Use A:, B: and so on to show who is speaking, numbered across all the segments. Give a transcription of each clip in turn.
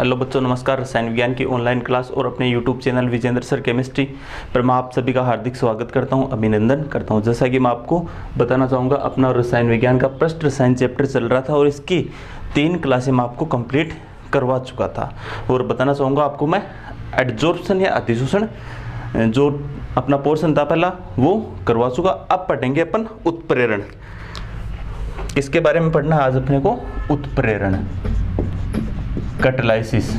A: Hello बच्चों, नमस्कार। रसायन विज्ञान की ऑनलाइन क्लास और अपने YouTube channel Vijendra sir chemistry पर मैं आप सभी का हार्दिक स्वागत करता हूं, अभिनंदन करता हूं। जैसा कि मैं आपको बताना चाहूँगा, अपना रसायन विज्ञान का पृष्ठ रसायन चैप्टर चल रहा था और इसकी 3 क्लासें मैं आपको कंप्लीट करवा चुका था। और बताना चाहूँगा आपको मैं एडजॉर्प्शन या अतिशोषण जो अपना पोर्शन था पहला वो करवा चुका। अब पढ़ेंगे अपन उत्प्रेरण। इसके बारे में पढ़ना है आज अपने को, उत्प्रेरण, कैटालाइसिस।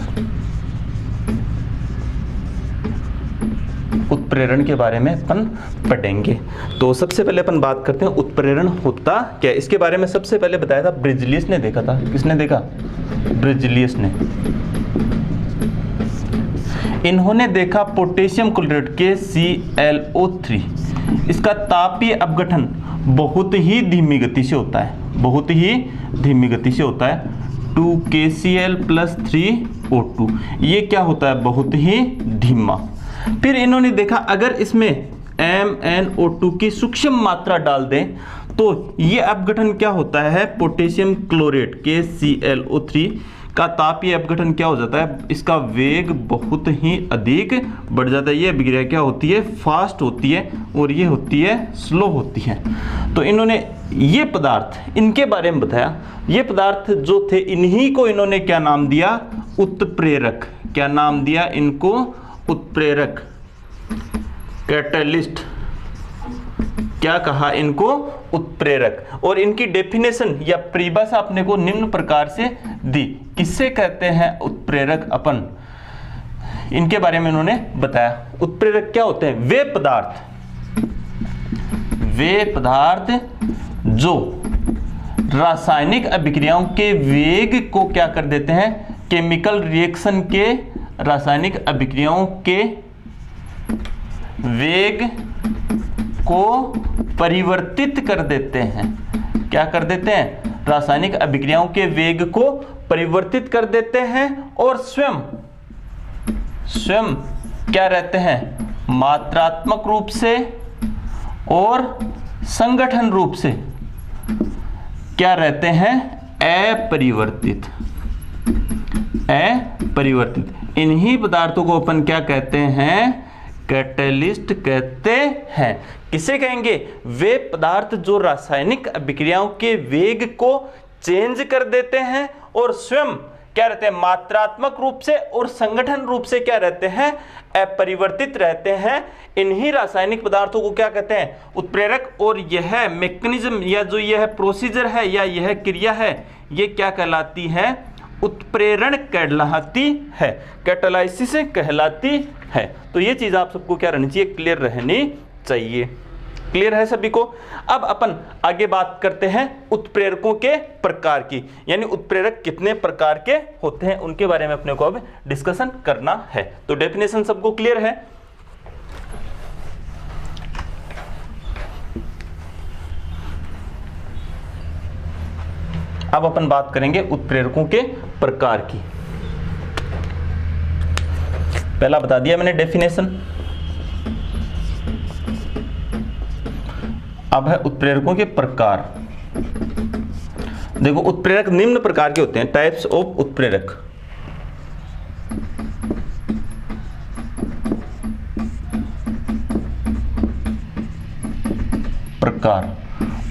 A: उत्प्रेरण के बारे में अपन पढ़ेंगे। तो सबसे पहले अपन बात करते हैं उत्प्रेरण होता क्या। इसके बारे में सबसे पहले बताया था ब्रिजलियस ने देखा था। किसने देखा? ब्रिजलियस ने। इन्होंने देखा पोटेशियम क्लोराइड KClO3, इसका तापीय अपघटन बहुत ही धीमी गति से होता है, बहुत ही धीमी गति से होता है। 2KCl + 3O2, ये क्या होता है? बहुत ही धीमा। फिर इन्होंने देखा अगर इसमें MnO2 की सूक्ष्म मात्रा डाल दें तो ये अपघटन क्या होता है? पोटेशियम क्लोराइड KClO3 का तापीय अपघटन क्या हो जाता है? इसका वेग बहुत ही अधिक बढ़ जाता है। ये अभिक्रिया क्या होती है? फास्ट होती है और ये होती है स्लो होती है। तो इन्होंने ये पदार्थ, इनके बारे में बताया। ये पदार्थ जो थे इन्हीं को इन्होंने क्या नाम दिया? उत्प्रेरक। क्या नाम दिया इनको? उत्प्रेरक, कैटलिस्ट। क्या कहा इनको? उत्प्रेरक। और इनकी डेफिनेशन या परिभाषा अपने को निम्न प्रकार से दी। किससे कहते हैं उत्प्रेरक? अपन इनके बारे में इन्होंने बताया। उत्प्रेरक क्या होते हैं? वे पदार्थ जो रासायनिक अभिक्रियाओं के वेग को क्या कर देते हैं? केमिकल रिएक्शन के, रासायनिक अभिक्रियाओं के वेग को परिवर्तित कर देते हैं। क्या कर देते हैं? रासायनिक अभिक्रियाओं के वेग को परिवर्तित कर देते हैं और स्वयं क्या रहते हैं? मात्रात्मक रूप से और संगठन रूप से क्या रहते हैं? अपरिवर्तित। इन्हीं पदार्थों को अपन क्या कहते हैं? कैटलिस्ट कहते हैं। किसे कहेंगे? वे पदार्थ जो रासायनिक अभिक्रियाओं के वेग को चेंज कर देते हैं और स्वयं क्या रहते हैं? मात्रात्मक रूप से और संगठन रूप से क्या रहते हैं? अपरिवर्तित रहते हैं। इन्हीं रासायनिक पदार्थों को क्या कहते हैं? उत्प्रेरक। और यह मैकेनिज्म या जो यह प्रोसीजर है या यह क्रिया है, ये क्या कहलाती है? उत्प्रेरण कहलाती है, कैटालाइसिस कहलाती है। तो ये चीज आप सबको क्या रहनी चाहिए? क्लियर रहनी चाहिए। क्लियर है सभी को? अब अपन आगे बात करते हैं उत्प्रेरकों के प्रकार की, यानी उत्प्रेरक कितने प्रकार के होते हैं उनके बारे में अपने को अब डिस्कशन करना है। तो डेफिनेशन सबको क्लियर है? अब अपन बात करेंगे उत्प्रेरकों के प्रकार की। पहला बता दिया मैंने डेफिनेशन। अब है उत्प्रेरकों के प्रकार। देखो, उत्प्रेरक निम्न प्रकार के होते हैं, टाइप्स ऑफ उत्प्रेरक। प्रकार,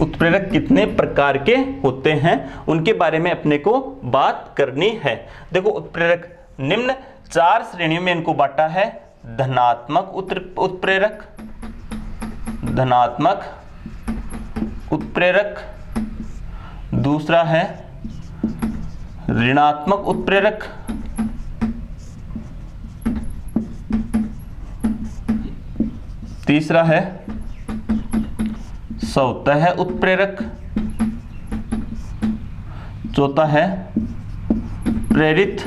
A: उत्प्रेरक कितने प्रकार के होते हैं उनके बारे में अपने को बात करनी है। देखो, उत्प्रेरक निम्न 4 श्रेणियों में इनको बांटा है। धनात्मक उत्प्रेरक, धनात्मक उत्प्रेरक, दूसरा है ऋणात्मक उत्प्रेरक, तीसरा है सवतः उत्प्रेरक, चौथा है प्रेरित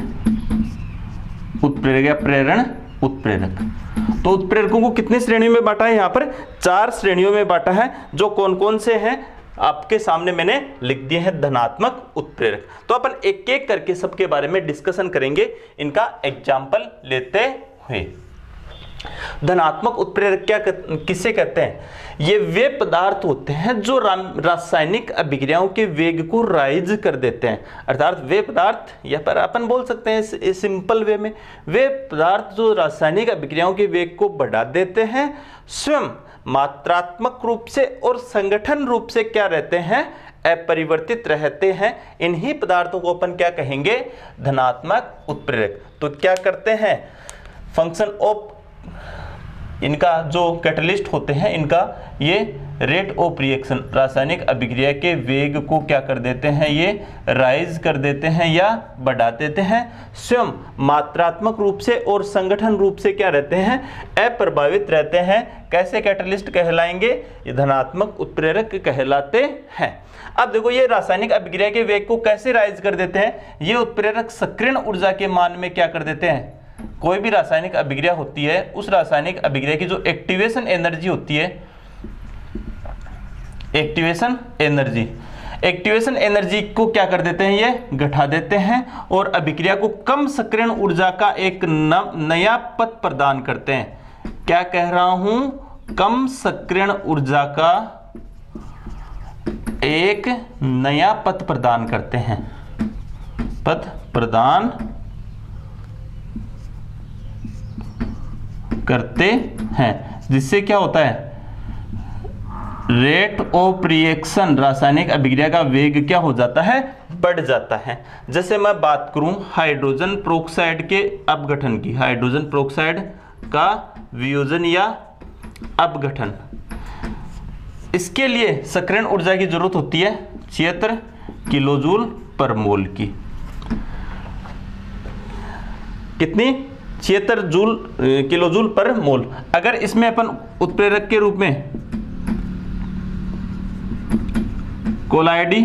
A: उत्प्रेरक या प्रेरण उत्प्रेरक। तो उत्प्रेरकों को कितनी श्रेणियों में बांटा है? यहां पर 4 श्रेणियों में बांटा है। जो कौन कौन से हैं आपके सामने मैंने लिख दिए हैं। धनात्मक उत्प्रेरक। तो अपन एक एक करके सबके बारे में डिस्कशन करेंगे, इनका एग्जाम्पल लेते हुए। धनात्मक उत्प्रेरक किससे कहते हैं? ये वे पदार्थ होते हैं जो रासायनिक अभिक्रियाओं के वेग को राइज कर देते हैं। अर्थात वे पदार्थ, या पर अपन बोल सकते हैं सिंपल वे में, वे पदार्थ जो रासायनिक अभिक्रियाओं के वेग को बढ़ा देते हैं, स्वयं मात्रात्मक रूप से और संगठन रूप से क्या रहते हैं? अपरिवर्तित रहते हैं। इन्हीं पदार्थों को अपन क्या कहेंगे? धनात्मक उत्प्रेरक। तो क्या करते हैं? फंक्शन ऑफ इनका जो कैटलिस्ट होते हैं, इनका ये रेट ऑफ रिएक्शन, रासायनिक अभिक्रिया के वेग को क्या कर देते हैं? ये राइज कर देते हैं या बढ़ा देते हैं। स्वयं मात्रात्मक रूप से और संगठन रूप से क्या रहते हैं? अप्रभावित रहते हैं। कैसे कैटलिस्ट कहलाएंगे? ये धनात्मक उत्प्रेरक कहलाते हैं। अब देखो, ये रासायनिक अभिक्रिया के वेग को कैसे राइज कर देते हैं? ये उत्प्रेरक सक्रियण ऊर्जा के मान में क्या कर देते हैं? कोई भी रासायनिक अभिक्रिया होती है, उस रासायनिक अभिक्रिया की जो एक्टिवेशन एनर्जी होती है, एक्टिवेशन एनर्जी को क्या कर देते हैं? ये घटा देते हैं और अभिक्रिया को कम सक्रियण ऊर्जा का एक नया पथ प्रदान करते हैं। क्या कह रहा हूं? कम सक्रियण ऊर्जा का एक नया पथ प्रदान करते हैं, पथ प्रदान करते हैं, जिससे क्या होता है? रेट ऑफ रिएक्शन, रासायनिक अभिक्रिया का वेग क्या हो जाता है? बढ़ जाता है। जैसे मैं बात करूं हाइड्रोजन पेरोक्साइड के अपघटन की, हाइड्रोजन पेरोक्साइड का वियोजन या अपघटन, इसके लिए सक्रियण ऊर्जा की जरूरत होती है 76 किलोजूल पर मोल की। कितनी? 76 किलोजूल पर मोल। अगर इसमें अपन उत्प्रेरक के रूप में कोलाइडी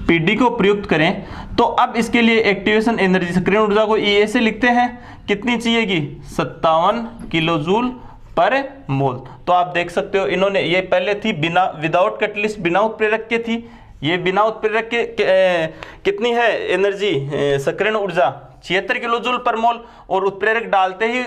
A: पीडी को प्रयुक्त करें, तो अब इसके लिए एक्टिवेशन एनर्जी, सक्रियण ऊर्जा को ई से लिखते हैं। कितनी चाहिएगी? 57 किलोजूल पर मोल। तो आप देख सकते हो, इन्होंने, ये पहले थी बिना, विदाउट कैटलिस्ट, बिना उत्प्रेरक के थी। ये बिना उत्प्रेरक के कितनी है एनर्जी, सक्रियण ऊर्जा? 76 किलोजूल पर मोल। और उत्प्रेरक डालते ही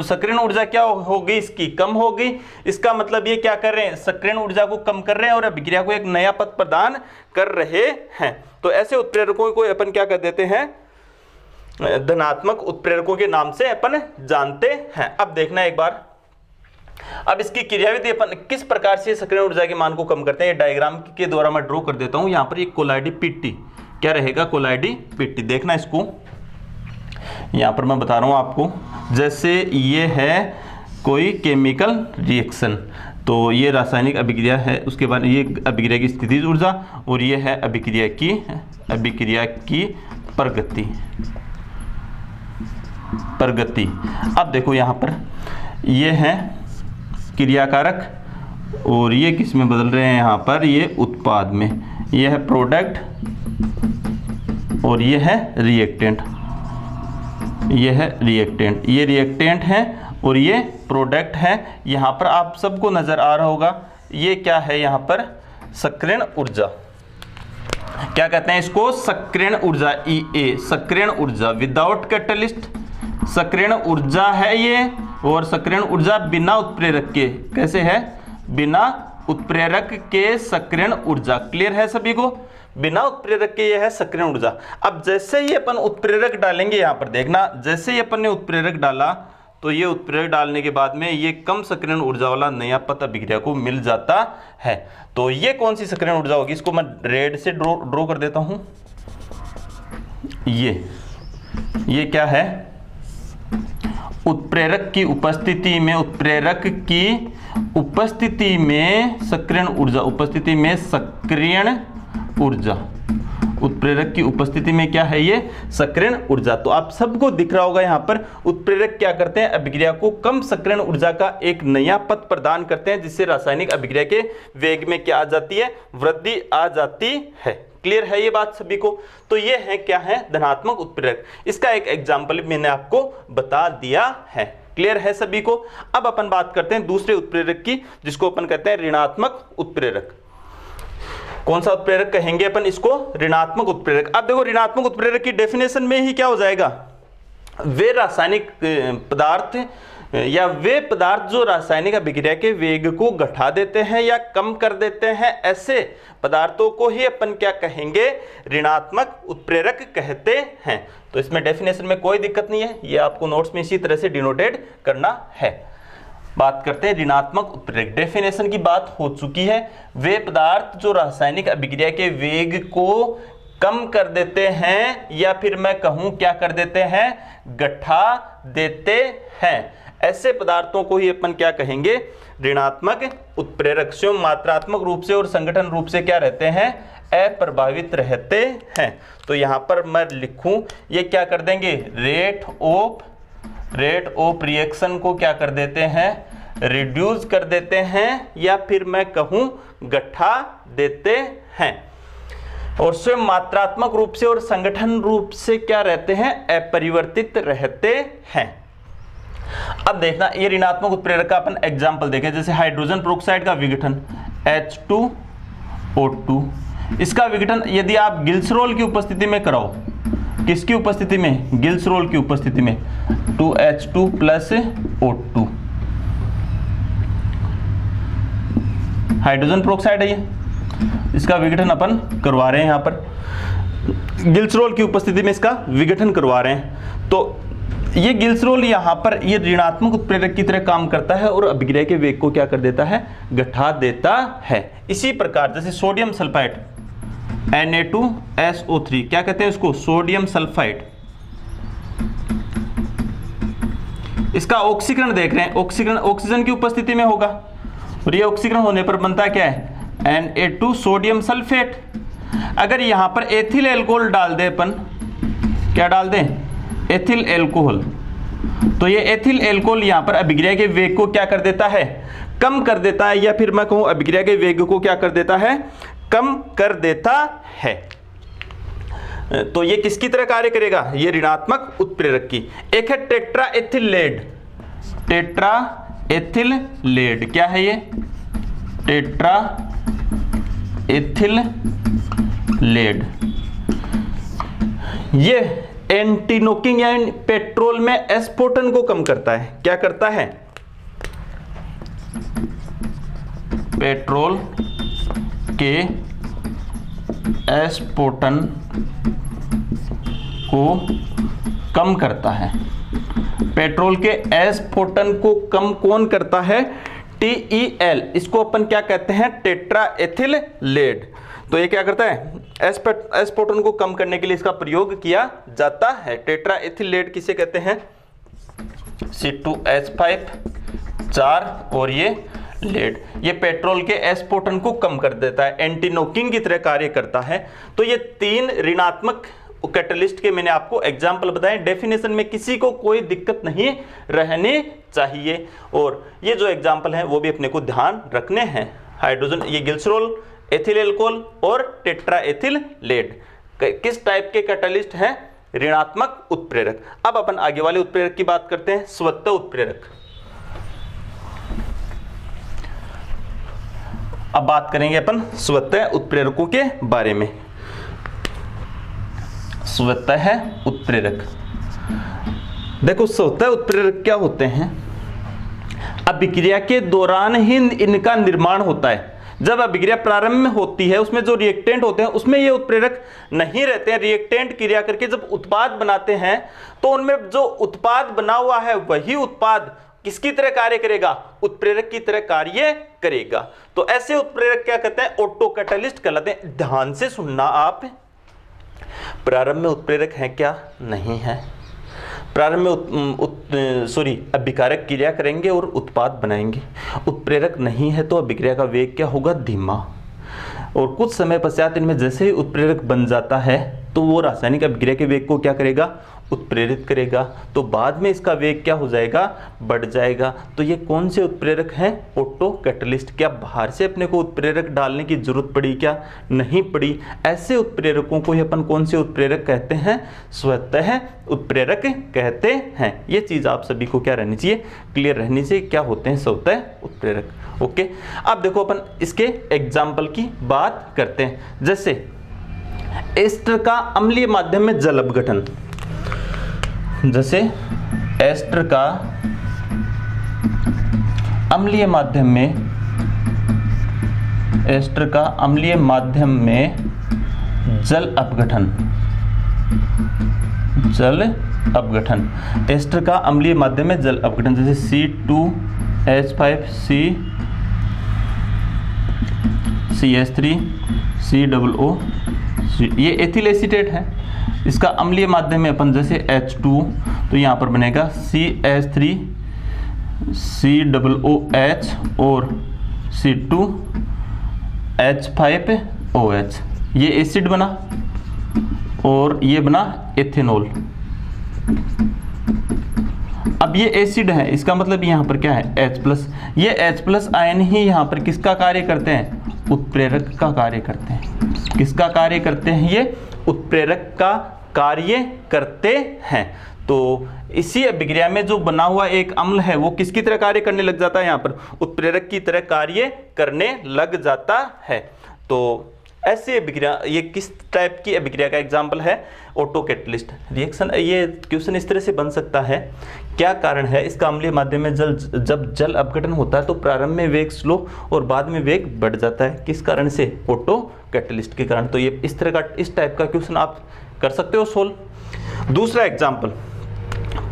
A: सक्रियण ऊर्जा क्या हो गई? इसकी कम हो गई। इसका मतलब ये क्या कर रहे हैं? सक्रियण ऊर्जा को कम कर रहे हैं और अभिक्रिया को एक नया पथ प्रदान कर रहे हैं। तो ऐसे उत्प्रेरकों को अपन क्या कर देते हैं? धनात्मक उत्प्रेरकों के नाम से अपन जानते हैं। अब देखना एक बार, अब इसकी क्रियाविधि अपन किस प्रकार से सक्रियण ऊर्जा के मान को कम करते हैं, ये डायग्राम के द्वारा मैं ड्रॉ कर देता हूं। यहां पर एक कोलाइडी पीटी, क्या रहेगा? कोलाइडी पीटी। देखना इसको, यहां पर मैं बता रहा हूं आपको, जैसे ये है कोई केमिकल रिएक्शन, तो ये रासायनिक अभिक्रिया है, उसके बाद ये अभिक्रिया की स्थितिज ऊर्जा और ये है अभिक्रिया की प्रगति। अब देखो यहां पर ये है क्रियाकारक और ये किस में बदल रहे हैं? यहाँ पर ये उत्पाद में, ये है प्रोडक्ट और ये है रिएक्टेंट, ये रिएक्टेंट है और ये प्रोडक्ट है। यहाँ पर आप सबको नजर आ रहा होगा, ये क्या है? यहाँ पर सक्रियण ऊर्जा, क्या कहते हैं इसको? सक्रियण ऊर्जा, ई, सक्रियण ऊर्जा विदाउट कैटलिस्ट सक्रियण ऊर्जा है ये, और सक्रियण ऊर्जा बिना उत्प्रेरक के, कैसे है? बिना उत्प्रेरक के सक्रियण ऊर्जा। क्लियर है सभी को? बिना उत्प्रेरक के ये है सक्रियण ऊर्जा। अब जैसे ही अपन उत्प्रेरक डालेंगे, यहां पर देखना, जैसे ही अपन ने उत्प्रेरक डाला, तो ये उत्प्रेरक डालने के बाद में ये कम सक्रियण ऊर्जा वाला नया पथ अभिक्रिया को मिल जाता है। तो ये कौन सी सक्रियण ऊर्जा होगी? इसको मैं रेड से ड्रॉ कर देता हूं। ये क्या है? उत्प्रेरक की उपस्थिति में सक्रियण ऊर्जा, उत्प्रेरक की उपस्थिति में क्या है? ये सक्रियण ऊर्जा। तो आप सबको दिख रहा होगा यहाँ पर, उत्प्रेरक क्या करते हैं? अभिक्रिया को कम सक्रियण ऊर्जा का एक नया पथ प्रदान करते हैं, जिससे रासायनिक अभिक्रिया के वेग में क्या आ जाती है? वृद्धि आ जाती है। क्लियर है ये बात सभी को? तो ये है क्या है? धनात्मक उत्प्रेरक। इसका एक एग्जाम्पल मैंने आपको बता दिया है। क्लियर है सभी को? अब अपन बात करते हैं दूसरे उत्प्रेरक की, जिसको अपन कहते हैं ऋणात्मक उत्प्रेरक। कौन सा उत्प्रेरक कहेंगे अपन इसको? ऋणात्मक उत्प्रेरक। अब देखो, ऋणात्मक उत्प्रेरक की डेफिनेशन में ही क्या हो जाएगा? वे रासायनिक पदार्थ या वे पदार्थ जो रासायनिक अभिक्रिया के वेग को घटा देते हैं या कम कर देते हैं, ऐसे पदार्थों को ही अपन क्या कहेंगे, ऋणात्मक उत्प्रेरक कहते हैं। तो इसमें डेफिनेशन में कोई दिक्कत नहीं है, ये आपको नोट्स में इसी तरह से डिनोटेड करना है। बात करते हैं ऋणात्मक उत्प्रेरक। डेफिनेशन की बात हो चुकी है, वे पदार्थ जो रासायनिक अभिक्रिया के वेग को कम कर देते हैं या फिर मैं कहूं क्या कर देते हैं, घटा देते हैं, ऐसे पदार्थों को ही अपन क्या कहेंगे, ऋणात्मक उत्प्रेरक। स्वयं मात्रात्मक रूप से और संगठन रूप से क्या रहते हैं, अप्रभावित रहते हैं। तो यहां पर मैं लिखूं, ये क्या कर देंगे, रेट ऑफ रिएक्शन को क्या कर देते हैं, रिड्यूस कर देते हैं या फिर मैं कहूं घटा देते हैं। और स्वयं मात्रात्मक रूप से और संगठन रूप से क्या रहते हैं, अपरिवर्तित रहते हैं। अब देखना, ये ऋणात्मक उत्प्रेरक का अपन एग्जांपल देखें, जैसे हाइड्रोजन पेरोक्साइड का विघटन H2O2, इसका विघटन यदि आप गिल्सरोल की उपस्थिति में कराओ, किसकी उपस्थिति में, गिल्सरोल की उपस्थिति में, 2H2 + O2, हाइड्रोजन पेरोक्साइड है ये, इसका विघटन अपन करवा रहे हैं, यहां पर गिल्सरोल की उपस्थिति में इसका विघटन करवा रहे हैं। तो ये गिल्सरोल यहां पर ये ऋणात्मक उत्प्रेरक की तरह काम करता है और अभिक्रिया के वेग को क्या कर देता है, घटा देता है। इसी प्रकार जैसे सोडियम सल्फाइड Na2SO3, क्या कहते हैं इसको, सोडियम सल्फाइड, इसका ऑक्सीकरण देख रहे हैं, ऑक्सीकरण ऑक्सीजन की उपस्थिति में होगा और ये ऑक्सीकरण होने पर बनता क्या है, Na2 सोडियम सल्फेट। अगर यहां पर एथिल एल्कोहल डाल दे अपन, क्या डाल दें, एथिल एल्कोहल, तो ये एथिल एल्कोहल यहां पर अभिक्रिया के वेग को क्या कर देता है, कम कर देता है, या फिर मैं कहूं अभिक्रिया के वेग को क्या कर देता है, कम कर देता है। तो ये किसकी तरह कार्य करेगा, ये ऋणात्मक उत्प्रेरक की। एक है tetra ethyl lead, tetra ethyl lead, क्या है ये, टेट्रा एथिल लेड, ये एंटी नॉकिंग या पेट्रोल में एस्पोर्टन को कम करता है, क्या करता है, पेट्रोल के एस्पोर्टन को कम करता है। पेट्रोल के एस्पोर्टन को कम कौन करता है, TEL, इसको अपन क्या कहते हैं, टेट्रा एथिल लेड। तो ये क्या करता है, एस्पोर्टन को कम करने के लिए इसका प्रयोग किया जाता है। टेट्रा एथिल लेड किसे कहते हैं, C2H5 4 और ये लेड, ये पेट्रोल के एस्पोर्टन को कम कर देता है, एंटी नॉकिंग की तरह कार्य करता है। तो ये तीन ऋणात्मक कैटलिस्ट के मैंने आपको एग्जाम्पल बताए। डेफिनेशन में किसी को कोई दिक्कत नहीं रहनी चाहिए, और ये जो एग्जाम्पल हैं वो भी अपने को ध्यान रखने हैं। हाइड्रोजन, ये ग्लिसरॉल, एथिल एल्कोहल और टेट्रा एथिल लेड किस टाइप के कैटलिस्ट हैं, ऋणात्मक उत्प्रेरक। अब अपन आगे वाले उत्प्रेरक की बात करते हैं, स्वतः उत्प्रेरक। अब बात करेंगे अपन स्वतः उत्प्रेरकों के बारे में। स्वतः उत्प्रेरक, देखो स्वतः उत्प्रेरक क्या होते हैं, अभिक्रिया के दौरान ही इनका निर्माण होता है। जब अभिक्रिया प्रारंभ में होती है, उसमें जो रिएक्टेंट होते हैं उसमें ये उत्प्रेरक नहीं रहते हैं। रिएक्टेंट क्रिया करके जब उत्पाद बनाते हैं तो उनमें जो उत्पाद बना हुआ है वही उत्पाद किसकी तरह कार्य करेगा, उत्प्रेरक की तरह कार्य करेगा। तो ऐसे उत्प्रेरक क्या कहते हैं, ऑटो कैटलिस्ट कहलाते हैं। ध्यान से सुनना आप, प्रारंभ में उत्प्रेरक है क्या, नहीं है। प्रारंभ में अभिकारक क्रिया करेंगे और उत्पाद बनाएंगे। उत्प्रेरक नहीं है तो अभिक्रिया का वेग क्या होगा, धीमा। और कुछ समय पश्चात इनमें जैसे ही उत्प्रेरक बन जाता है तो वो रासायनिक अभिक्रिया के वेग को क्या करेगा, उत्प्रेरित करेगा। तो बाद में इसका वेग क्या हो जाएगा, बढ़ जाएगा। तो ये कौन से उत्प्रेरक हैं, ऑटो कैटलिस्ट। क्या बाहर से अपने को उत्प्रेरक डालने की जरूरत पड़ी, क्या नहीं पड़ी। ऐसे उत्प्रेरकों को ही अपन कौन से उत्प्रेरक कहते हैं, स्वतः उत्प्रेरक कहते हैं। ये चीज आप सभी को क्या रहनी चाहिए, क्लियर रहनी चाहिए, क्या होते हैं स्वतः उत्प्रेरक। ओके, अब देखो अपन इसके एग्जाम्पल की बात करते हैं। जैसे एस्टर का अम्लीय माध्यम में जल अपघटन, जैसे एस्टर का अम्लीय माध्यम में एस्टर का अम्लीय माध्यम में जल अपघटन, एस्टर का अम्लीय माध्यम में जल अपघटन, जैसे C2H5 CH3 COO, ये एथिल एसीटेट है। इसका अम्लीय माध्यम में अपन जैसे H2, तो यहाँ पर बनेगा CH3 COOH और C2H5OH, ये एसिड बना और ये बना एथेनॉल। अब ये एसिड है, इसका मतलब यहाँ पर क्या है H+, ये H+ आयन ही यहाँ पर किसका कार्य करते हैं, उत्प्रेरक का कार्य करते हैं। किसका कार्य करते हैं, ये उत्प्रेरक का कार्य करते हैं। तो इसी अभिक्रिया में जो बना हुआ एक अम्ल है वो किसकी तरह कार्य करने लग जाता है, यहाँ पर उत्प्रेरक की तरह कार्य करने लग जाता है। तो ऐसी अभिक्रिया, ये किस टाइप की अभिक्रिया का एग्जाम्पल है, ऑटो कैटलिस्ट रिएक्शन। ये क्वेश्चन इस तरह से बन सकता है, क्या कारण है इसका अम्लीय माध्यम में जब जल अपघटन होता है तो प्रारंभ में वेग स्लो और बाद में वेग बढ़ जाता है, किस कारण से, ऑटो कैटलिस्ट के कारण। तो ये इस तरह का, इस टाइप का क्वेश्चन आप कर सकते हो सोल्व। दूसरा example,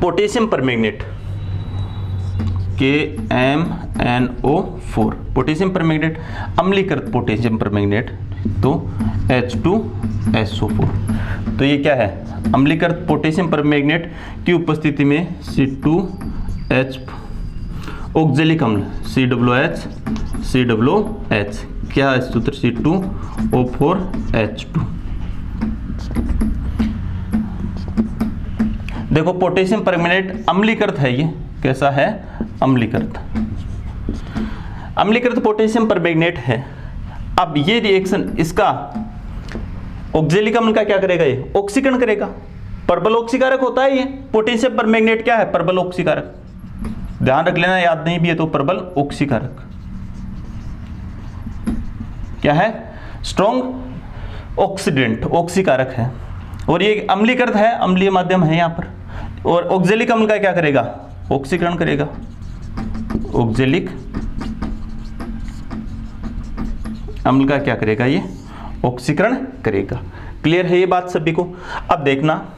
A: potassium permanganate KMnO4, potassium permanganate, अम्लीकृत पोटेशियम परमैंगनेट, तो H2SO4। तो ये क्या है, अम्लीकृत पोटेशियम परमैंगनेट की उपस्थिति में C2H ऑक्जेलिक अम्ल COOH, क्या है सूत्र, C2O4H2। देखो पोटेशियम परमैंगनेट अम्लीकृत है, ये कैसा है, अम्लीकृत पोटेशियम परमैंगनेट है। अब ये रिएक्शन इसका ऑक्जेलिक अम्ल का क्या करेगा, ये ऑक्सीकरण करेगा, प्रबल ऑक्सीकारक होता है ये पोटेशियम परमैंगनेट, क्या है, प्रबल ऑक्सीकारक, ध्यान रख लेना, याद नहीं भी है तो प्रबल ऑक्सीकारक क्या है, स्ट्रॉन्ग ऑक्सीडेंट, ऑक्सीकारक है। और ये अम्लीकृत है, अम्लीय माध्यम है यहाँ पर। और ऑक्जेलिक अम्ल का क्या करेगा, ऑक्सीकरण करेगा, ऑक्जेलिक अम्ल का क्या करेगा, ये ऑक्सीकरण करेगा। क्लियर है ये बात सभी को। अब देखना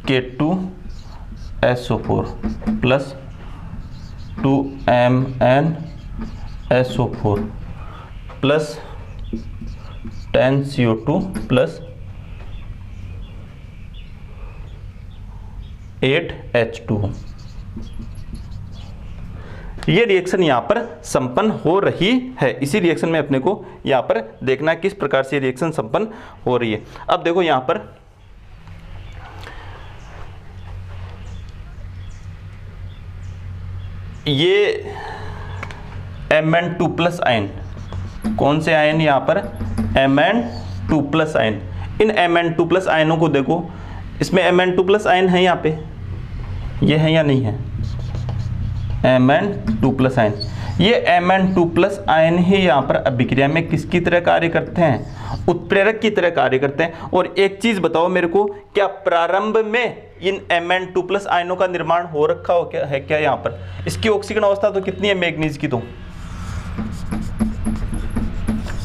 A: K2SO4 plus 2MnSO4 plus 10CO2 plus 8H2। ये रिएक्शन यहाँ पर संपन्न हो रही है। इसी रिएक्शन में अपने को यहाँ पर देखना किस प्रकार से रिएक्शन संपन्न हो रही है। अब देखो यहाँ पर ये Mn2+ आयन, कौन से आयन यहाँ पर, Mn2+ आयन। इन Mn2+ आयनों को देखो, इसमें Mn2+ आयन है यहाँ पे, ये है या नहीं है, Mn2+ आयन। ये Mn2+ आयन ही यहाँ पर अभिक्रिया में किसकी तरह कार्य करते हैं, उत्प्रेरक की तरह कार्य करते हैं। और एक चीज बताओ मेरे को, क्या प्रारंभ में इन Mn2+ आयनों का निर्माण हो रखा हो क्या है, क्या यहाँ पर इसकी ऑक्सीकरण अवस्था तो कितनी है मैग्नीज की, तो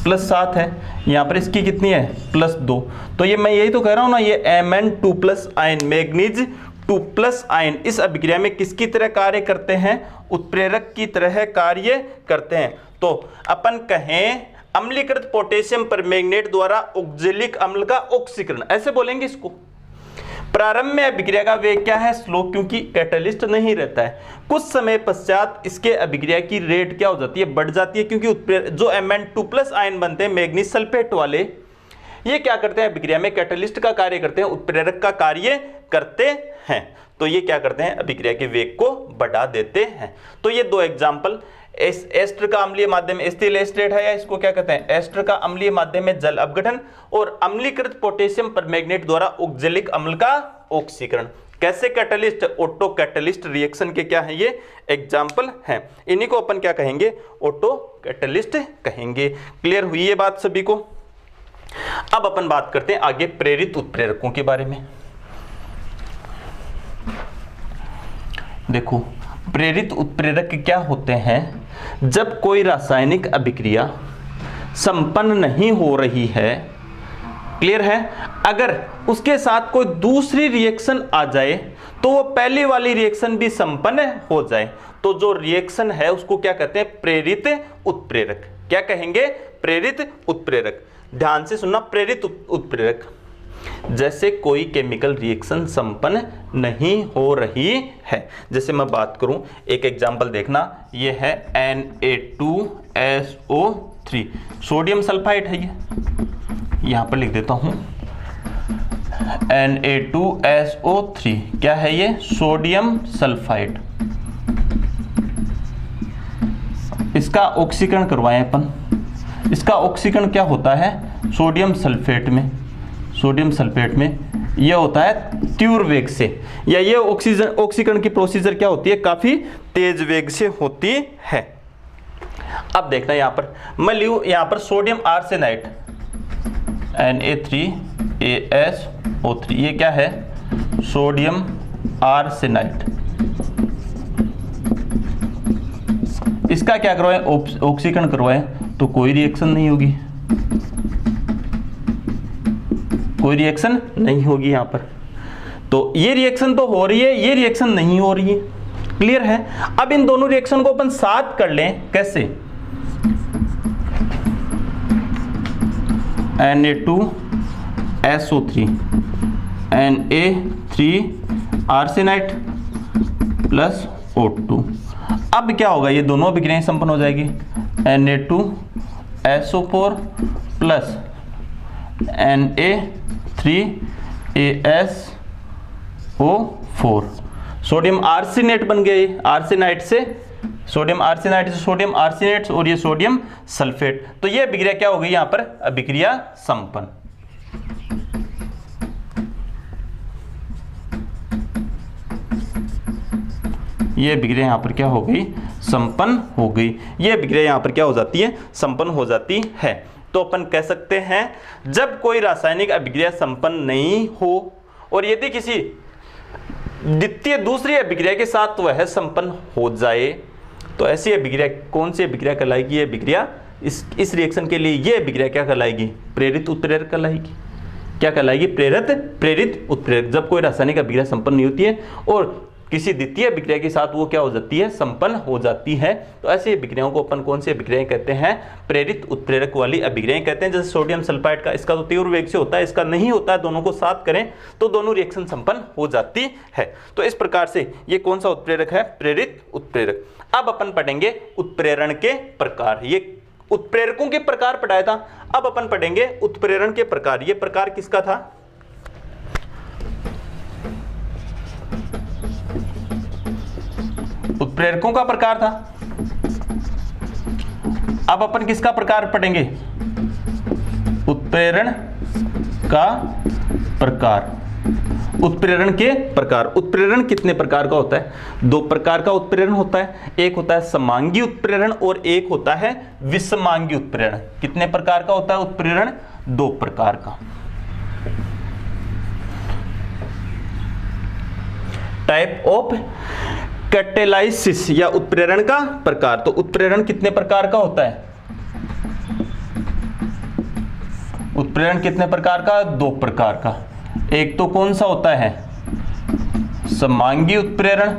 A: +7 है, यहाँ पर इसकी कितनी है, +2। तो ये मैं यही तो कह रहा हूँ ना, ये Mn2+ आयन, मैग्नीज 2+ आयन इस अभिक्रिया में किसकी तरह कार्य करते हैं, उत्प्रेरक की तरह कार्य करते हैं। तो अपन कहें अम्लीकृत पोटेशियम परमैंगनेट द्वारा ऑक्जेलिक अम्ल का ऑक्सीकरण, ऐसे बोलेंगे इसको। प्रारंभ में अभिक्रिया का वेग क्या है, स्लो, क्योंकि कैटलिस्ट नहीं रहता है। कुछ समय पश्चात इसके अभिक्रिया की रेट क्या हो जाती है, बढ़ जाती है, क्योंकि जो Mn2+ आयन बनते हैं मैग्नीज सल्फेट वाले, ये क्या करते हैं, अभिक्रिया में कैटलिस्ट का कार्य करते हैं, उत्प्रेरक का कार्य करते हैं। तो ये क्या करते हैं, अभिक्रिया के वेग को बढ़ा देते हैं। तो ये दो एग्जाम्पल, एस्टर का अम्लीय माध्यम एथिल एस्टेट है, या इसको क्या कहते हैं, एस्टर का अम्लीय माध्यम में जल अपघटन, और अम्लीकृत पोटेशियम परमैंगनेट द्वारा ऑक्जेलिक अम्ल का ऑक्सीकरण। कैसे कैटलिस्ट, ऑटो कैटलिस्ट रिएक्शन के क्या है ये एग्जाम्पल हैं। इन्हीं को अपन क्या कहेंगे, ऑटो कैटलिस्ट कहेंगे। क्लियर हुई ये बात सभी को। अब अपन बात करते हैं आगे प्रेरित उत्प्रेरकों के बारे में। देखो प्रेरित उत्प्रेरक क्या होते हैं? जब कोई रासायनिक अभिक्रिया संपन्न नहीं हो रही है, क्लियर है, अगर उसके साथ कोई दूसरी रिएक्शन आ जाए तो वो पहली वाली रिएक्शन भी संपन्न हो जाए, तो जो रिएक्शन है उसको क्या कहते हैं? प्रेरित उत्प्रेरक। क्या कहेंगे? प्रेरित उत्प्रेरक। ध्यान से सुनना, प्रेरित उत्प्रेरक। जैसे कोई केमिकल रिएक्शन संपन्न नहीं हो रही है, जैसे मैं बात करूं, एक एग्जांपल देखना, ये है Na2SO3, सोडियम सल्फाइड है, ये यहां पर लिख देता हूं, Na2SO3 क्या है ये? Sodium sulphide. इसका ऑक्सीकरण करवाएं अपन। इसका ऑक्सीकरण क्या होता है? सोडियम सल्फेट में, सोडियम सल्फेट में यह होता है तीव्र वेग से, या ये ऑक्सीकरण की प्रोसीजर क्या होती है? काफी तेज वेग से होती है। अब देखना यहां पर मैं लिखूं, यहां पर सोडियम आर्सेनाइड Na3ASO3, ये क्या है? Sodium arsenide. इसका क्या करवाएं? ऑक्सीकरण करवाएं, तो कोई रिएक्शन नहीं होगी, कोई रिएक्शन नहीं होगी यहां पर। तो ये रिएक्शन तो हो रही है, ये रिएक्शन नहीं हो रही है, क्लियर है। अब इन दोनों रिएक्शन को अपन साथ कर लें, कैसे? Na2SO3 Na3 arsenide plus O2। अब क्या होगा? ये दोनों अभिक्रियाएं संपन्न हो जाएगी। Na2SO4 plus Na3ASO4, sodium arsenate बन गए। आर्सेनाइड से सोडियम आर्सेनाइड से सोडियम आर्सेनेट, और ये सोडियम सल्फेट। तो ये अभिक्रिया क्या हो गई? यहां पर अभिक्रिया संपन्न। ये अभिक्रिया यहां पर क्या हो गई? संपन्न हो गई। ये अभिक्रिया यहां पर क्या हो जाती है? संपन्न हो जाती है। तो अपन कह सकते हैं, जब कोई रासायनिक अभिक्रिया संपन्न नहीं हो और यदि किसी द्वितीय दूसरी अभिक्रिया के साथ वह संपन्न हो जाए, तो ऐसी अभिक्रिया कौन सी अभिक्रिया कहलाएगी? ये अभिक्रिया, इस रिएक्शन के लिए ये अभिक्रिया क्या कहलाएगी? प्रेरित उत्प्रेरक कहलाएगी। क्या कहलाएगी? प्रेरित उत्प्रेरक। जब कोई रासायनिक अभिक्रिया संपन्न नहीं होती है और किसी द्वितीय अभिक्रिया के साथ वो क्या हो जाती है? संपन्न हो जाती है, तो ऐसी अभिक्रियाओं को अपन कौन सी अभिक्रियाएं कहते हैं? प्रेरित उत्प्रेरक वाली अभिक्रियाएं कहते हैं। जैसे सोडियम सल्फाइड का, इसका तो तीव्र वेग से होता है, इसका नहीं होता है, दोनों को साथ करें तो दोनों रिएक्शन संपन्न हो जाती है। तो इस प्रकार से ये कौन सा उत्प्रेरक है? प्रेरित उत्प्रेरक। अब अपन पढ़ेंगे उत्प्रेरण के प्रकार। ये उत्प्रेरकों के प्रकार पढ़ाया था, अब अपन पढ़ेंगे उत्प्रेरण के प्रकार। ये प्रकार किसका था? उत्प्रेरकों का प्रकार था। अब अपन किसका प्रकार पढ़ेंगे? उत्प्रेरण का प्रकार। उत्प्रेरण के प्रकार। उत्प्रेरण कितने प्रकार का होता है? दो प्रकार का उत्प्रेरण होता है। एक होता है समांगी उत्प्रेरण और एक होता है विषमांगी उत्प्रेरण। कितने प्रकार का होता है उत्प्रेरण? दो प्रकार का। टाइप ऑफ कैटेलाइसिस या उत्प्रेरण का प्रकार। तो उत्प्रेरण कितने प्रकार का होता है? उत्प्रेरण कितने प्रकार का? दो प्रकार का। एक तो कौन सा होता है? समांगी उत्प्रेरण,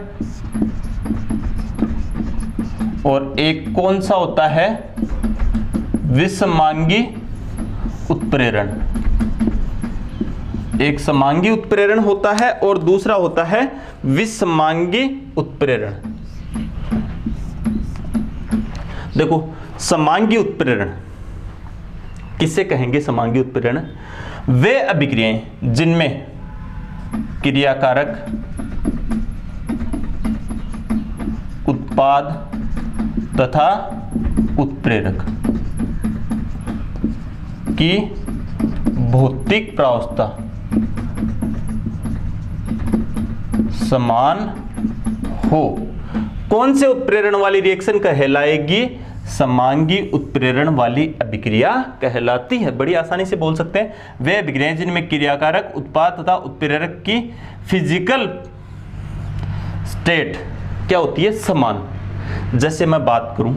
A: और एक कौन सा होता है? विषमांगी उत्प्रेरण। एक समांगी उत्प्रेरण होता है और दूसरा होता है विषमांगी उत्प्रेरण। देखो समांगी उत्प्रेरण किसे कहेंगे? समांगी उत्प्रेरण वे अभिक्रियाएं जिनमें क्रियाकारक, उत्पाद तथा उत्प्रेरक की भौतिक प्रावस्था समान हो। कौन से उत्प्रेरण वाली रिएक्शन कहलाएगी? समांगी उत्प्रेरण वाली अभिक्रिया कहलाती है। बड़ी आसानी से बोल सकते हैं, वे अभिक्रियाएं जिनमें क्रियाकारक, उत्पाद तथा उत्प्रेरक की फिजिकल स्टेट क्या होती है, समान। जैसे मैं बात करूं,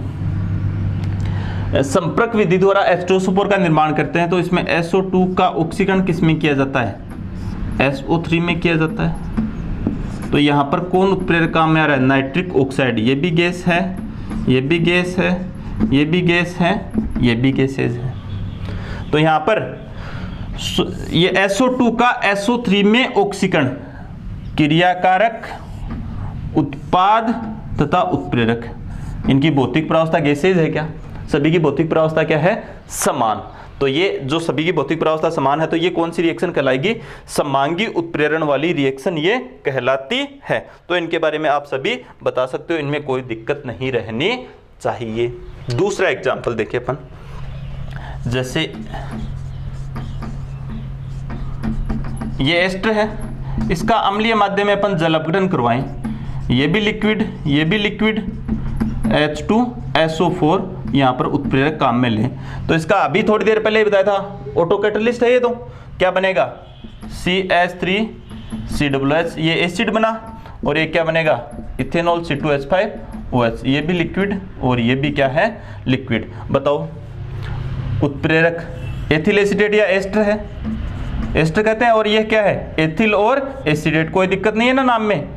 A: संपर्क विधि द्वारा H2SO4 का निर्माण करते हैं, तो इसमें SO2 का ऑक्सीकरण किस में किया जाता है, SO3 में किया जाता है। तो यहाँ पर कौन उत्प्रेरक काम में आ रहा है, नाइट्रिक ऑक्साइड। ये भी गैस है, ये भी गैस है, ये भी गैस है, ये भी गैसेज है। तो यहाँ पर ये SO2 का SO3 में ऑक्सीकरण क्रियाकारक, उत्पाद तथा उत्प्रेरक, इनकी भौतिक प्रावस्था गैसेज है क्या, सभी की भौतिक प्रावस्था क्या है, समान। तो ये जो सभी की भौतिक प्रावस्था समान है, तो ये कौन सी रिएक्शन कहलाएगी, समांगी उत्प्रेरण वाली रिएक्शन ये कहलाती है। तो इनके बारे में आप सभी बता सकते हो, इनमें कोई दिक्कत नहीं रहनी चाहिए। दूसरा एग्जाम्पल देखिए अपन, जैसे ये एस्टर है, इसका अम्लीय माध्यम में अपन जल अपघटन करवाएं, ये भी लिक्विड, ये भी लिक्विड, H2SO4 यहाँ पर उत्प्रेरक काम में लें। तो इसका अभी थोड़ी देर पहले ही बताया था, ऑटो कैटलिस्ट है ये, तो क्या बनेगा, CH3COOH, ये एसिड बना, और ये क्या बनेगा, इथेनॉल C2H5OH, ये भी लिक्विड और ये भी क्या है, लिक्विड। बताओ उत्प्रेरक एथिल एसीटेट या एस्टर है, एस्टर कहते हैं, और ये क्या है, एथिल और एसीटेट, कोई दिक्कत नहीं है ना नाम में,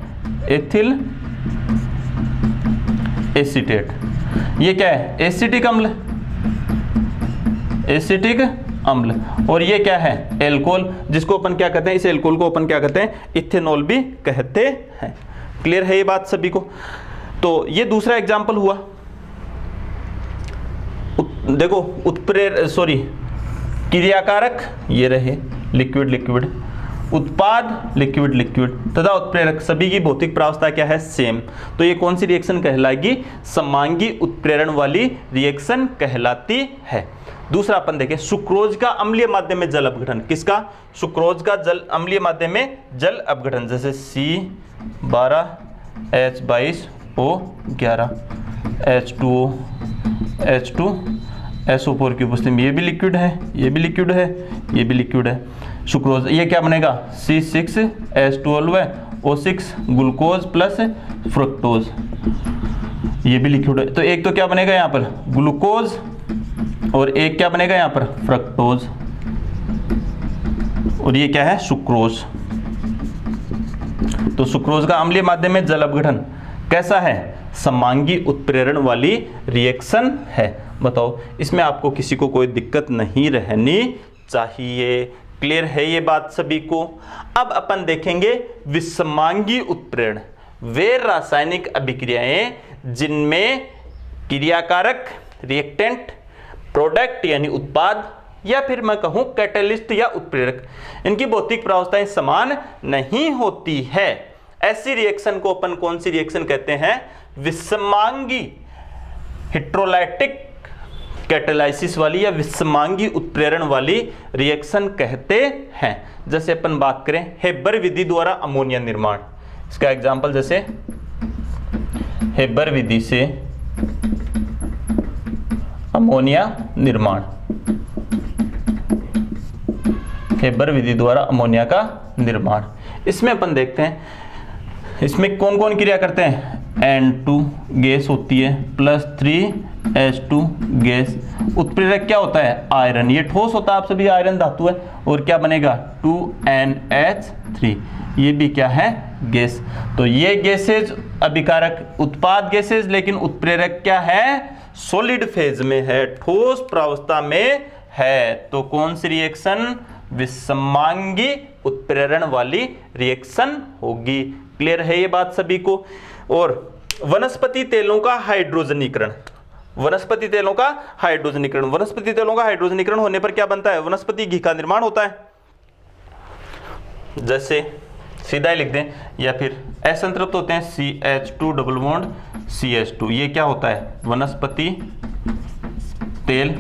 A: एथिल एसीटेट। ये क्या है, एसिटिक अम्ल, एसिटिक अम्ल, और ये क्या है, एल्कोहल, जिसको अपन क्या कहते हैं, इस एल्कोहल को अपन क्या कहते हैं, इथेनॉल भी कहते हैं। क्लियर है ये बात सभी को। तो ये दूसरा एग्जाम्पल हुआ। देखो क्रियाकारक ये रहे, लिक्विड लिक्विड, उत्पाद लिक्विड लिक्विड तथा उत्प्रेरक, सभी की भौतिक प्रावस्था क्या है, सेम। तो ये कौन सी रिएक्शन कहलाएगी, समांगी उत्प्रेरण वाली रिएक्शन कहलाती है। दूसरा अपन देखें, सुक्रोज का अम्लीय माध्यम में जल अपघटन, किसका, सुक्रोज का जल अम्लीय माध्यम में जल अपघटन, जैसे C12H22O11 H2O H2SO4 की उपस्थिति में, ये भी लिक्विड है, ये भी लिक्विड है, ये भी लिक्विड है। सुक्रोज, ये क्या बनेगा, C6H12O6 ग्लूकोज प्लस फ्रुक्टोज, ये भी लिक्विड है। तो एक तो क्या बनेगा यहाँ पर, ग्लूकोज, और एक क्या बनेगा यहाँ पर, फ्रक्टोज, और ये क्या है, सुक्रोज। तो सुक्रोज का अम्लीय माध्यम में जल अपघटन कैसा है, समांगी उत्प्रेरण वाली रिएक्शन है। बताओ इसमें आपको किसी को कोई दिक्कत नहीं रहनी चाहिए। क्लियर है ये बात सभी को। अब अपन देखेंगे विषमांगी उत्प्रेरण, वे रासायनिक अभिक्रियाएं जिनमें क्रियाकारक, रिएक्टेंट, प्रोडक्ट यानी उत्पाद, या फिर मैं कहूं कैटलिस्ट या उत्प्रेरक, इनकी भौतिक प्रावस्थाएं समान नहीं होती है। ऐसी रिएक्शन को अपन कौन सी रिएक्शन कहते हैं, विषमांगी हेट्रोलाइटिक कैटालाइसिस वाली या विषमांगी उत्प्रेरण वाली रिएक्शन कहते हैं। जैसे अपन बात करें हेबर विधि द्वारा अमोनिया निर्माण, इसका एग्जांपल जैसे हेबर विधि से अमोनिया निर्माण, हेबर विधि द्वारा अमोनिया का निर्माण। इसमें अपन देखते हैं इसमें कौन कौन क्रिया करते हैं, N2 गैस होती है प्लस 3H2 गैस, उत्प्रेरक क्या होता है, आयरन, ये ठोस होता है, आप सभी आयरन धातु है, और क्या बनेगा 2NH3, ये भी क्या है, गैस। तो ये गैसेज अभिकारक, उत्पाद गैसेज, लेकिन उत्प्रेरक क्या है, सॉलिड फेज में है, ठोस प्रावस्था में है। तो कौन सी रिएक्शन, विषमांगी उत्प्रेरण वाली रिएक्शन होगी। क्लियर है ये बात सभी को। और वनस्पति तेलों का हाइड्रोजनीकरण, वनस्पति तेलों का हाइड्रोजनीकरण, वनस्पति तेलों का हाइड्रोजनीकरण होने पर क्या बनता है, वनस्पति घी का निर्माण होता है। जैसे सीधा ही लिख दें, या फिर असंतृप्त होते हैं CH2 डबल बॉन्ड CH2, ये क्या होता है, वनस्पति तेल,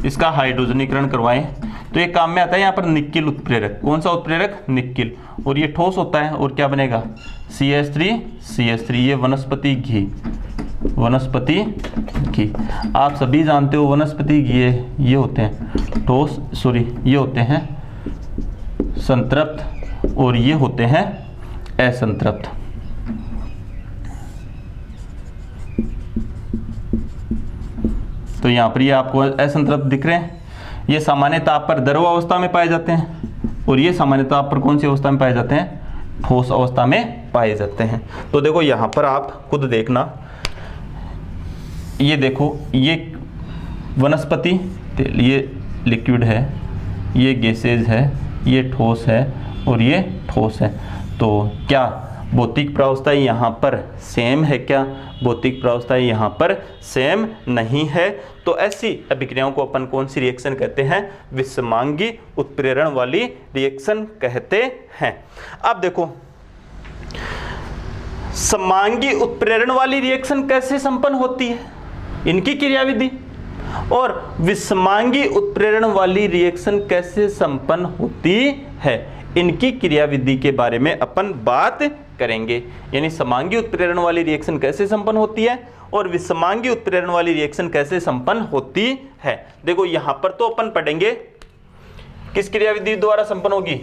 A: इसका हाइड्रोजनीकरण करवाएं तो ये काम में आता है यहाँ पर निक्किल उत्प्रेरक। कौन सा उत्प्रेरक, निक्किल, और ये ठोस होता है, और क्या बनेगा CH3, ये वनस्पति घी, वनस्पति घी। आप सभी जानते हो वनस्पति घी ये होते हैं ठोस, ये होते हैं संतृप्त, और ये होते हैं असंतृप्त। तो यहाँ पर ये आपको असंतृप्त दिख रहे हैं। ये सामान्य ताप पर द्रव अवस्था में पाए जाते हैं और ये सामान्य ताप पर कौन सी अवस्था में पाए जाते हैं? ठोस अवस्था में पाए जाते हैं। तो देखो यहाँ पर आप खुद देखना, ये देखो, ये वनस्पति तेल, ये लिक्विड है, ये गैसेज है, ये ठोस है और ये ठोस है। तो क्या भौतिक प्रावस्था यहाँ पर सेम है? क्या भौतिक प्रावस्था यहाँ पर सेम नहीं है? तो ऐसी अभिक्रियाओं को अपन कौन सी रिएक्शन कहते हैं? विषमांगी उत्प्रेरण वाली रिएक्शन कहते हैं। अब देखो, समांगी उत्प्रेरण वाली रिएक्शन कैसे संपन्न होती है, इनकी क्रियाविधि, और विषमांगी उत्प्रेरण वाली रिएक्शन कैसे संपन्न होती है, इनकी क्रियाविधि के बारे में अपन बात करेंगे। यानी समांगी उत्प्रेरण वाली रिएक्शन कैसे संपन्न होती है और विषमांगी उत्प्रेरण वाली रिएक्शन कैसे संपन्न होती है। देखो यहां पर तो अपन पढ़ेंगे किस क्रियाविधि द्वारा संपन्न होगी?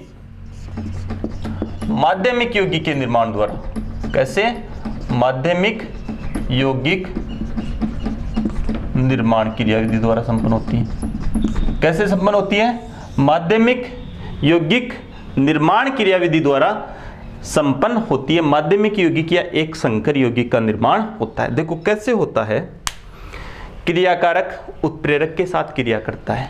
A: माध्यमिक यौगिक के निर्माण द्वारा। कैसे? माध्यमिक यौगिक निर्माण क्रियाविधि द्वारा संपन्न होती है। कैसे संपन्न होती है? माध्यमिक यौगिक निर्माण क्रियाविधि द्वारा संपन्न होती है। माध्यमिक यौगिक या एक संकर यौगिक का निर्माण होता है। देखो कैसे होता है, क्रियाकारक उत्प्रेरक के साथ क्रिया करता है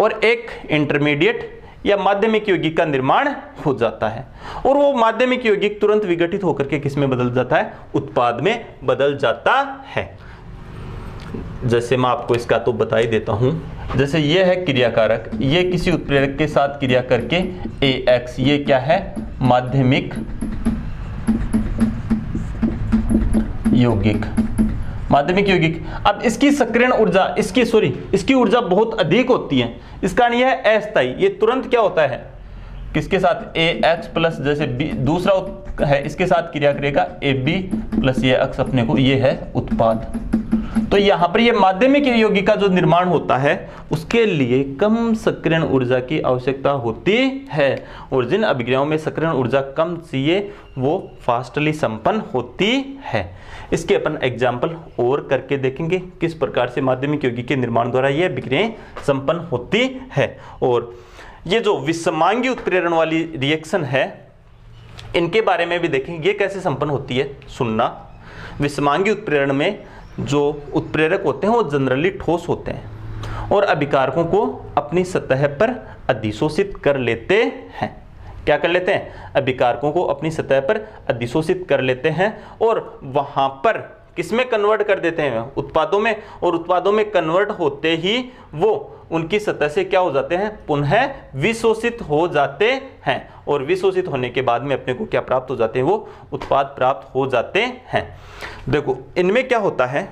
A: और एक इंटरमीडिएट या माध्यमिक यौगिक का निर्माण हो जाता है और वो माध्यमिक यौगिक तुरंत विघटित होकर के किस में बदल जाता है? उत्पाद में बदल जाता है। जैसे मैं आपको इसका तो बता ही देता हूं, जैसे ये है क्रियाकारक, ये किसी उत्प्रेरक के साथ क्रिया करके AX, ये क्या है? माध्यमिक यौगिक। माध्यमिक यौगिक। अब इसकी सक्रियण ऊर्जा, इसकी ऊर्जा बहुत अधिक होती है। इसका नहीं है अस्थायी, ये तुरंत क्या होता है? किसके साथ? AH प्लस, जैसे B दूसरा है, इसके साथ क्रिया करेगा AB प्लस ये अक्ष अपने को, ये है उत्पाद। तो यहां पर ये माध्यमिक यौगिक का जो निर्माण होता है उसके लिए कम सक्रियण ऊर्जा की आवश्यकता होती है और जिन अभिक्रियाओं में सक्रियण ऊर्जा कम चाहिए वो फास्टली संपन्न होती है। इसके अपन एग्जाम्पल और करके देखेंगे किस प्रकार से माध्यमिक यौगिक के निर्माण द्वारा ये अभिक्रियाएं संपन्न होती है। और ये जो विषमांगी उत्प्रेरण वाली रिएक्शन है इनके बारे में भी देखेंगे, ये कैसे संपन्न होती है। सुनना, विषमांगी उत्प्रेरण में जो उत्प्रेरक होते हैं वो जनरली ठोस होते हैं और अभिकारकों को अपनी सतह पर अधिशोषित कर लेते हैं। क्या कर लेते हैं? अभिकारकों को अपनी सतह पर अधिशोषित कर लेते हैं और वहां पर किसमें कन्वर्ट कर देते हैं? उत्पादों में। और उत्पादों में कन्वर्ट होते ही वो उनकी सतह से क्या हो जाते हैं? पुनः विशोषित हो जाते हैं और विशोषित होने के बाद में अपने को क्या प्राप्त हो जाते हैं? वो उत्पाद प्राप्त हो जाते हैं। देखो इनमें क्या होता है,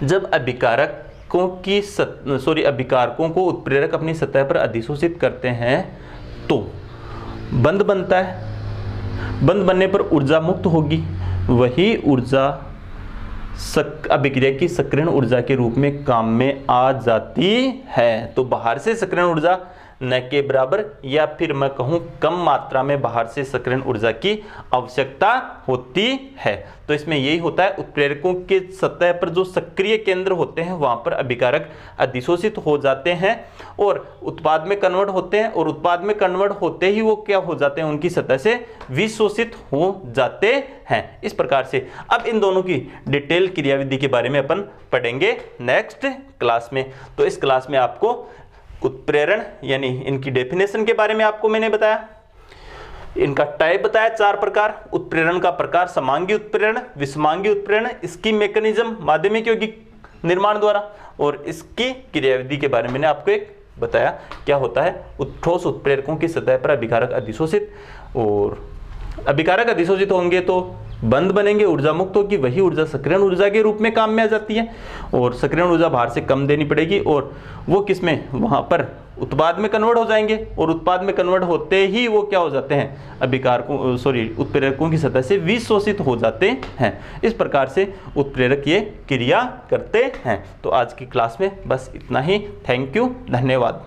A: जब अभिकारकों को उत्प्रेरक अपनी सतह पर अधिशोषित करते हैं तो बंध बनता है। बंध बनने पर ऊर्जा मुक्त होगी, वही ऊर्जा अभिक्रिया की सक्रियण ऊर्जा के रूप में काम में आ जाती है। तो बाहर से सक्रियण ऊर्जा न के बराबर या फिर मैं कहूं कम मात्रा में बाहर से सक्रियण ऊर्जा की आवश्यकता होती है। तो इसमें यही होता है, उत्प्रेरकों के सतह पर जो सक्रिय केंद्र होते हैं वहां पर अभिकारक अधिशोषित हो जाते हैं और उत्पाद में कन्वर्ट होते हैं और उत्पाद में कन्वर्ट होते ही वो क्या हो जाते हैं? उनकी सतह से विशोषित हो जाते हैं। इस प्रकार से अब इन दोनों की डिटेल क्रियाविधि के बारे में अपन पढ़ेंगे नेक्स्ट क्लास में। तो इस क्लास में आपको उत्प्रेरण यानी इनकी डेफिनेशन के बारे में आपको मैंने बताया, इनका टाइप बताया, 4 प्रकार। उत्प्रेरण का प्रकार समांगी उत्प्रेरण, विषमांगी उत्प्रेरण, इसकी मैकेनिज्म माध्यमिक यौगिक निर्माण द्वारा और इसकी क्रियाविधि के बारे में मैंने आपको एक बताया क्या होता है। ठोस उत्प्रेरकों की सतह पर अभिकारक अधिशोषित, और अभिकारक अधिशोषित होंगे तो बंध बनेंगे, ऊर्जा मुक्त होगी, वही ऊर्जा सक्रियण ऊर्जा के रूप में काम में आ जाती है और सक्रियण ऊर्जा बाहर से कम देनी पड़ेगी और वो किसमें? वहां पर उत्पाद में कन्वर्ट हो जाएंगे और उत्पाद में कन्वर्ट होते ही वो क्या हो जाते हैं? उत्प्रेरकों की सतह से विशोषित हो जाते हैं। इस प्रकार से उत्प्रेरक ये क्रिया करते हैं। तो आज की क्लास में बस इतना ही। थैंक यू, धन्यवाद।